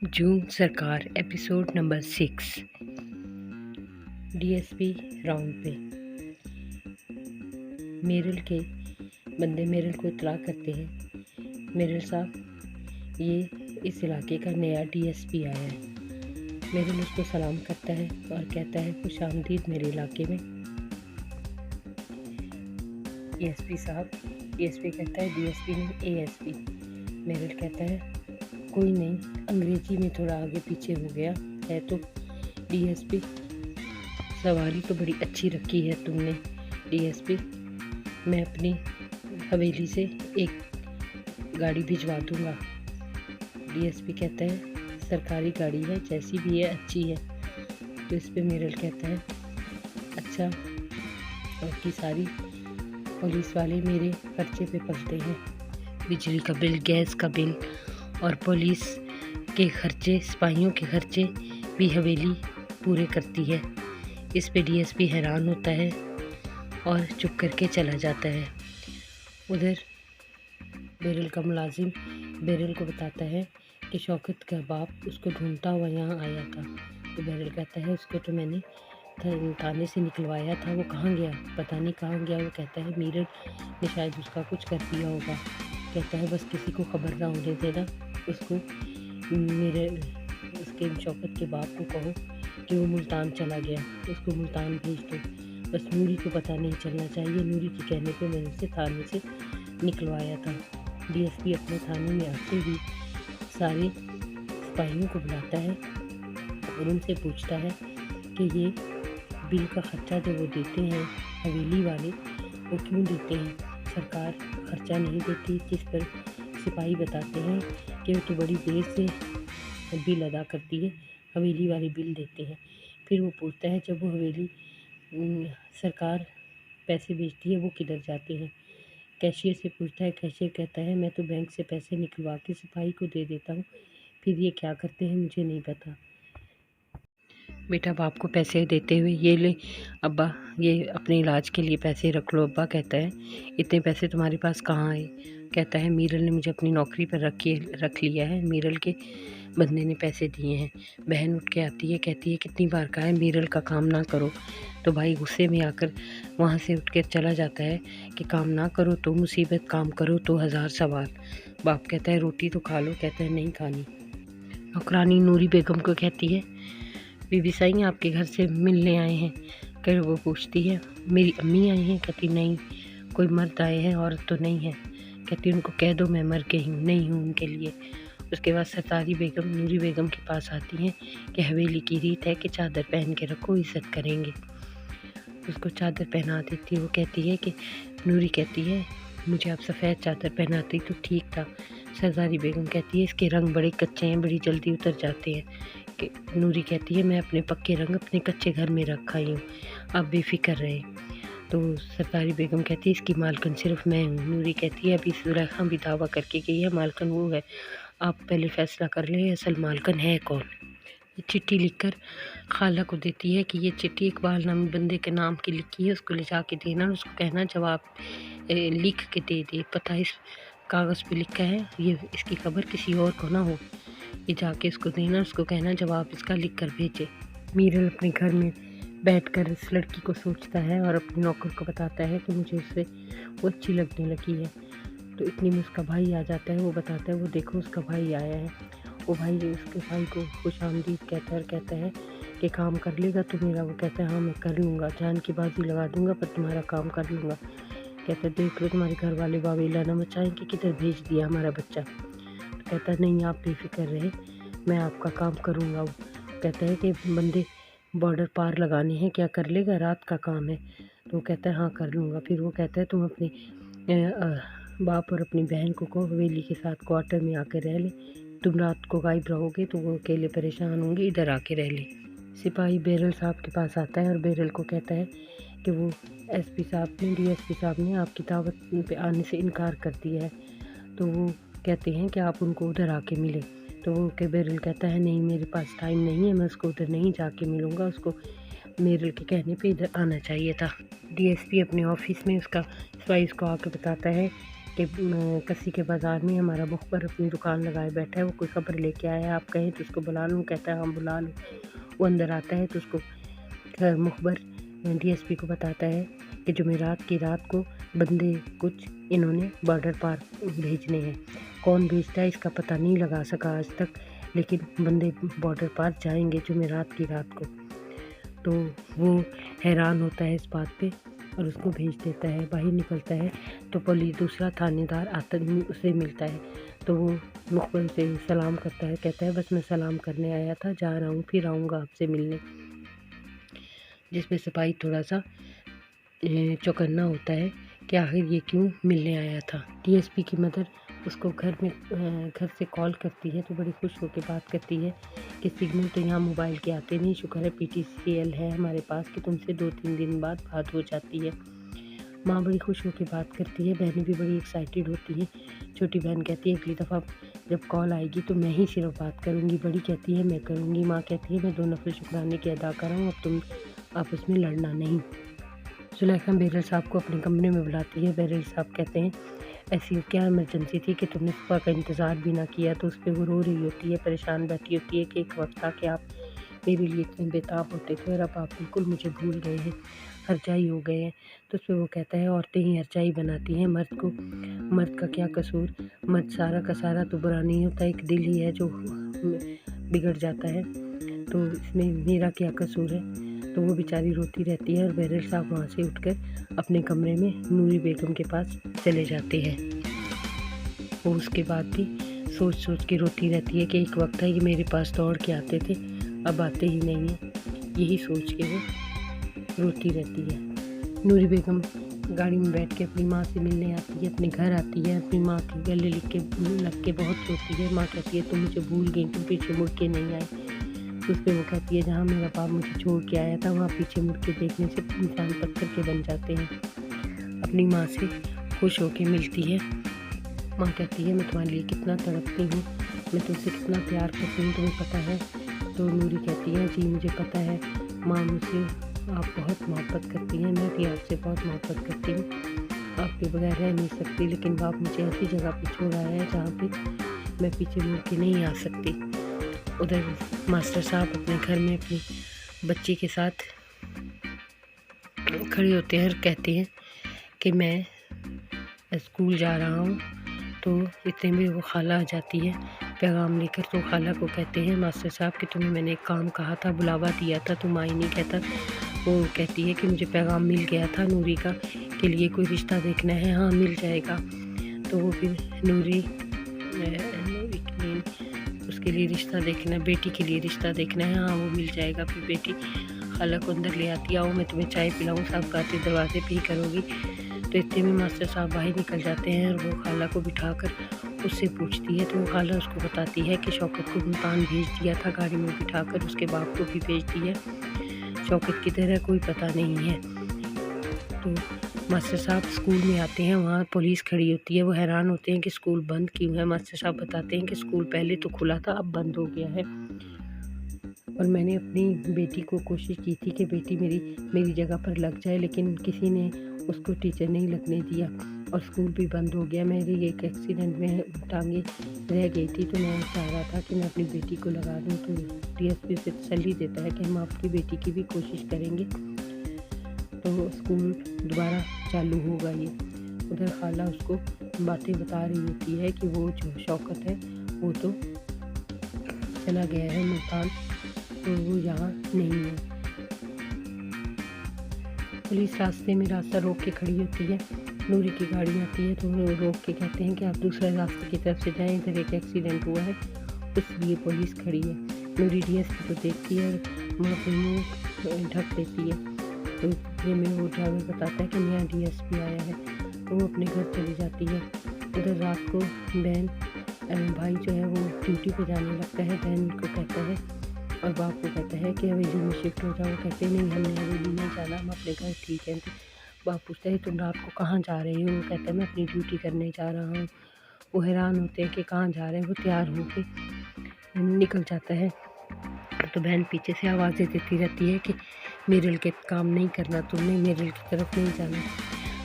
जून सरकार episode number 6। DSP round पे Meryl के बंदे मेरल को इत्तला करते हैं, मेरल साहब ये इस इलाके का नया डीएसपी आया है। मेरल उसको सलाम करता है और कहता है खुश आमदीद मेरे इलाके में। एएसपी साहब, एएसपी कहता है डीएसपी नहीं एएसपी। मेरल कहता है कोई नहीं, अंग्रेजी में थोड़ा आगे पीछे हो गया है तो डीएसपी। सवारी तो बड़ी अच्छी रखी है तुमने डीएसपी। मैं अपनी हवेली से एक गाड़ी भिजवा दूंगा। डीएसपी कहता है सरकारी गाड़ी है, जैसी भी है अच्छी है। तो इस पे मेरल कहता है अच्छा, आपकी सारी पुलिस वाले मेरे खर्चे पे पलते हैं, बिजली का बिल, गैस का बिल और पुलिस के खर्चे, सिपाहियों के खर्चे भी हवेली पूरे करती है। इस पे डीएसपी हैरान होता है और चुप करके चला जाता है। उधर बेरल का मुलाजिम बेरल को बताता है कि शौकत का बाप उसको ढूंढता हुआ यहाँ आया था। तो बेरल कहता है उसको तो मैंने थाने से निकलवाया था, वो कहाँ गया, पता नहीं कहाँ गया। वो कहता है मीरल ने शायद उसका कुछ कर दिया होगा। कहता है बस किसी को खबर ना होने देना, उसको मेरे उसके शौकत के बाप को कहो कि वो मुल्तान चला गया, उसको मुल्तान भेज दो। बस नूरी को पता नहीं चलना चाहिए। नूरी के कहने पे मैंने उसे थाने से निकलवाया था। डीएसपी अपने थाने में आते ही सारे सिपाहियों को बुलाता है और उनसे पूछता है कि ये बिल का खर्चा जो वो देते हैं हवेली वाले, वो क्यों देते हैं? सरकार खर्चा नहीं देती। जिस पर सिपाही बताते हैं कि वो तो बड़ी देर से बिल अदा करती है, हवेली वाले बिल देते हैं। फिर वो पूछता है जब वो हवेली सरकार पैसे भेजती है वो किधर जाते हैं? कैशियर से पूछता है। कैशियर कहता है मैं तो बैंक से पैसे निकलवा के सिपाही को दे देता हूँ, फिर ये क्या करते हैं मुझे नहीं पता। बेटा बाप को पैसे देते हुए ये ले अब्बा, ये अपने इलाज के लिए पैसे रख लो। अब्बा कहता है इतने पैसे तुम्हारे पास कहाँ आए? कहता है मीरल ने मुझे अपनी नौकरी पर रख लिया है, मीरल के बंदे ने पैसे दिए हैं। बहन उठ के आती है, कहती है कितनी बार कहा है मीरल का काम ना करो। तो भाई गुस्से में आकर वहाँ से उठ कर चला जाता है कि काम ना करो तो मुसीबत, काम करो तो 1000 सवाल। बाप कहता है रोटी तो खा लो। कहता है नहीं खानी। नौकरानी नूरी बेगम को कहती है बीबी साईं आपके घर से मिलने आए हैं। फिर वो पूछती है मेरी अम्मी आई हैं? कहती नहीं, कोई मर्द आए हैं, औरत तो नहीं है। कहती उनको कह दो मैं मर गई हूँ, नहीं हूँ उनके लिए। उसके बाद सरतारी बेगम नूरी बेगम के पास आती हैं कि हवेली की रीत है कि चादर पहन के रखो, इज्जत करेंगे। उसको चादर पहना देती है। वो कहती है कि नूरी कहती है मुझे आप सफ़ेद चादर पहनाती तो ठीक था। सरदारी बेगम कहती है इसके रंग बड़े कच्चे हैं, बड़ी जल्दी उतर जाते हैं। कि नूरी कहती है मैं अपने पक्के रंग अपने कच्चे घर में रखा ही हूँ, आप बेफिक्र रहे। तो सरदारी बेगम कहती है इसकी मालकन सिर्फ मैं हूँ। नूरी कहती है अभी सुलेखा भी दावा करके गई है मालकन वो है, आप पहले फैसला कर ले असल मालकन है कौन। ये चिट्ठी लिखकर खाला को देती है कि ये चिट्ठी इकबाल नामी बंदे के नाम की लिखी है, उसको ले जा के देना, उसको कहना जवाब लिख के दे दे। पता इस कागज़ पे लिखा है, ये इसकी खबर किसी और को ना हो, ये जाके इसको देना, उसको कहना जवाब इसका लिख कर भेजे। मीरल अपने घर में बैठकर इस लड़की को सोचता है और अपने नौकर को बताता है कि मुझे उससे वो अच्छी लगने लगी है। तो इतनी में उसका भाई आ जाता है। वो बताता है वो देखो उसका भाई आया है। वो भाई उसके भाई को खुश आमदीद कहता है और कहता है कि काम कर लेगा तो मेरा? वो कहता है हाँ मैं कर लूँगा, जान की बाजी लगा दूँगा पर तुम्हारा काम कर लूँगा। कहता है देख लो तुम्हारे घर वाले बावेला ना मचाएं कि किधर भेज दिया हमारा बच्चा। तो कहता है नहीं आप बेफिक्र रहे, मैं आपका काम करूँगा। वो कहता है कि बंदे बॉर्डर पार लगाने हैं, क्या कर लेगा, रात का काम है। तो वो कहता है हाँ कर लूँगा। फिर वो कहता है तुम अपने बाप और अपनी बहन को कहो हवेली के साथ क्वार्टर में आकर रह ले, तुम रात को गायब रहोगे तो वो अकेले परेशान होंगे, इधर आके रह ले। सिपाही बेरल साहब के पास आता है और बेरल को कहता है कि वो एसपी साहब ने डीएसपी साहब ने आपकी दावत पे आने से इनकार कर दिया है। तो वो कहते हैं कि आप उनको उधर आके मिले। तो वो के बेरल कहता है नहीं मेरे पास टाइम नहीं है, मैं उसको उधर नहीं जाके मिलूँगा, उसको मेरल के कहने पे इधर आना चाहिए था। डीएसपी अपने ऑफिस में उसका सिपाही उसको आके बताता है कि कस्सी के बाज़ार में हमारा मुखबर अपनी दुकान लगाए बैठा है, वो कोई खबर लेके आया है, आप कहें तो उसको बुला लूँ? कहता है हाँ बुला लो। वो अंदर आता है तो उसको मुखबर डीएसपी को बताता है कि जुमेरात की रात को बंदे कुछ इन्होंने बॉर्डर पार भेजने हैं। कौन भेजता है इसका पता नहीं लगा सका आज तक, लेकिन बंदे बॉर्डर पार जाएंगे जुमेरात की रात को। तो वो हैरान होता है इस बात पे और उसको भेज देता है। बाहर निकलता है तो पुलिस दूसरा थानेदार आता उसे मिलता है, तो वो मुखबिर से सलाम करता है, कहता है बस मैं सलाम करने आया था, जा रहा हूँ, फिर आऊँगा आपसे मिलने। जिसमें सिपाही थोड़ा सा चौकन्ना होता है कि आखिर ये क्यों मिलने आया था। डीएसपी की मदर उसको घर से कॉल करती है तो बड़ी खुश होकर बात करती है कि सिग्नल तो यहाँ मोबाइल के आते नहीं, शुक्र है PTCL है हमारे पास कि तुमसे 2-3 दिन बाद बात हो जाती है। माँ बड़ी खुश होकर बात करती है, बहनें भी बड़ी एक्साइटेड होती हैं। छोटी बहन कहती है अगली दफ़ा जब कॉल आएगी तो मैं ही सिर्फ बात करूँगी। बड़ी कहती है मैं करूँगी। माँ कहती है मैं 2 नफल शुक्राने की अदा कर रहा हूँ, अब तुम आपस में लड़ना नहीं। सुलेखा बैरल साहब को अपने कमरे में बुलाती है। बैरल साहब कहते हैं ऐसी क्या इमरजेंसी थी कि तुमने सुबह का इंतज़ार भी ना किया। तो उस पर वो रो रही होती है, परेशान बैठी होती है कि एक वक्त था कि आप मेरे लिए इतने बेताब होते थे और अब आप बिल्कुल मुझे भूल गए हैं, हरजाई हो गए हैं। तो उस पर वो कहता है औरतें ही हरजाई बनाती हैं मर्द का क्या कसूर, मर्द सारा का सारा तो बुरा नहीं होता, एक दिल ही है जो बिगड़ जाता है, तो इसमें मेरा क्या कसूर है। तो वो बेचारी रोती रहती है और बैरल साहब वहाँ से उठकर अपने कमरे में नूरी बेगम के पास चले जाते हैं। वो उसके बाद भी सोच सोच के रोती रहती है कि एक वक्त था कि मेरे पास दौड़ के आते थे, अब आते ही नहीं हैं। यही सोच के वो रोती रहती है। नूरी बेगम गाड़ी में बैठ के अपनी माँ से मिलने आती है, अपने घर आती है, अपनी माँ के गले लग के बहुत रोती है। माँ कहती है तुम मुझे भूल गई, तुम पीछे मुड़ के नहीं आई। उस पर वो कहती है जहाँ मेरा बाप मुझे छोड़ के आया था वहाँ पीछे मुड़ के देखने से इंसान पत्थर के बन जाते हैं। अपनी माँ से खुश होकर मिलती है। माँ कहती है मैं तुम्हारे लिए कितना तड़पती हूँ, मैं तुमसे कितना प्यार करती हूँ, तुम्हें पता है। तो नूरी कहती है जी मुझे पता है माँ, मुझसे आप बहुत मोहब्बत करती हैं, मैं भी आपसे बहुत मोहब्बत करती हूँ, आपके बगैर रह नहीं सकती, लेकिन बाप मुझे ऐसी जगह पे छोड़ा है जहाँ पे मैं पीछे मुड़ के नहीं आ सकती। उधर मास्टर साहब अपने घर में अपनी बच्ची के साथ खड़े होते हैं और कहते हैं कि मैं स्कूल जा रहा हूँ। तो इतने में वो खाला आ जाती है पैगाम लेकर। तो खाला को कहते हैं मास्टर साहब कि तुम्हें मैंने एक काम कहा था, बुलावा दिया था, तुम आई नहीं। कहता वो कहती है कि मुझे पैगाम मिल गया था नूरी का के लिए कोई रिश्ता देखना है। हाँ मिल जाएगा। तो वो फिर नूरी उसके लिए रिश्ता देखना, बेटी के लिए रिश्ता देखना है। हाँ वो मिल जाएगा। फिर बेटी खाला को अंदर ले आती है, आओ मैं तुम्हें चाय पिलाऊँ, सब गाते दरवाजे पे ही करोगी। तो इतने में मास्टर साहब बाहर निकल जाते हैं और वो खाला को बिठाकर उससे पूछती है। तो वो खाला उसको बताती है कि शौकत को मुल्तान भेज दिया था गाड़ी में बिठाकर, उसके बाप को भी भेज दिया, शौकत की तरह कोई पता नहीं है। तो मास्टर साहब स्कूल में आते हैं, वहाँ पुलिस खड़ी होती है। वो हैरान होते हैं कि स्कूल बंद क्यों है। मास्टर साहब बताते हैं कि स्कूल पहले तो खुला था, अब बंद हो गया है, और मैंने अपनी बेटी को कोशिश की थी कि बेटी मेरी जगह पर लग जाए, लेकिन किसी ने उसको टीचर नहीं लगने दिया और स्कूल भी बंद हो गया। मेरी एक एक्सीडेंट में टांगे रह गई थी, तो मैं चाह रहा था कि मैं अपनी बेटी को लगा दूँ। तो DSP से तसल्ली देता है कि हम आपकी बेटी की भी कोशिश करेंगे, तो स्कूल दोबारा चालू होगा ये। उधर खाला उसको बातें बता रही होती है कि वो जो शौकत है वो तो चला गया है मुल्तान, तो वो यहाँ नहीं है। पुलिस रास्ते में रास्ता रोक के खड़ी होती है। नूरी की गाड़ी आती है तो वो रोक के कहते हैं कि आप दूसरे रास्ते की तरफ से जाएं, इधर एक एक्सीडेंट हुआ है, इसलिए पुलिस खड़ी है। नूरी DSP को देखती है और वहाँ पे मुँह ढक देती है। तो ये में वो ड्राइवर बताता है कि नया DSP आया है, तो वो अपने घर चली जाती है। उधर रात को भाई जो है वो ड्यूटी पे जाने लगता है। बहन को कहता है और बाप को कहता है कि हवेली में शिफ्ट हो जाओ। कहते नहीं हमने हवेली नहीं जाना, हम अपने घर ठीक है। तो बाप पूछता है तुम रात को कहाँ जा रहे हो। वो कहता है मैं अपनी ड्यूटी करने जा रहा हूँ। वो हैरान होते हैं कि कहाँ जा रहे हैं। वो तैयार होके निकल जाता है। तो बहन पीछे से आवाज़ें देती रहती है कि मेरल के काम नहीं करना, तुमने मेरल की तरफ नहीं जाना।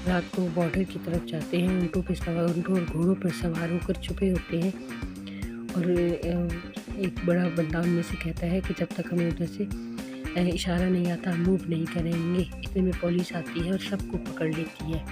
रात को बॉर्डर की तरफ जाते हैं, ऊँटों और घोड़ों पर सवार होकर छुपे होते हैं। और एक बड़ा बंदा उनमें से कहता है कि जब तक हमें उधर से इशारा नहीं आता हम मूव नहीं करेंगे। इतने में पुलिस आती है और सबको पकड़ लेती है।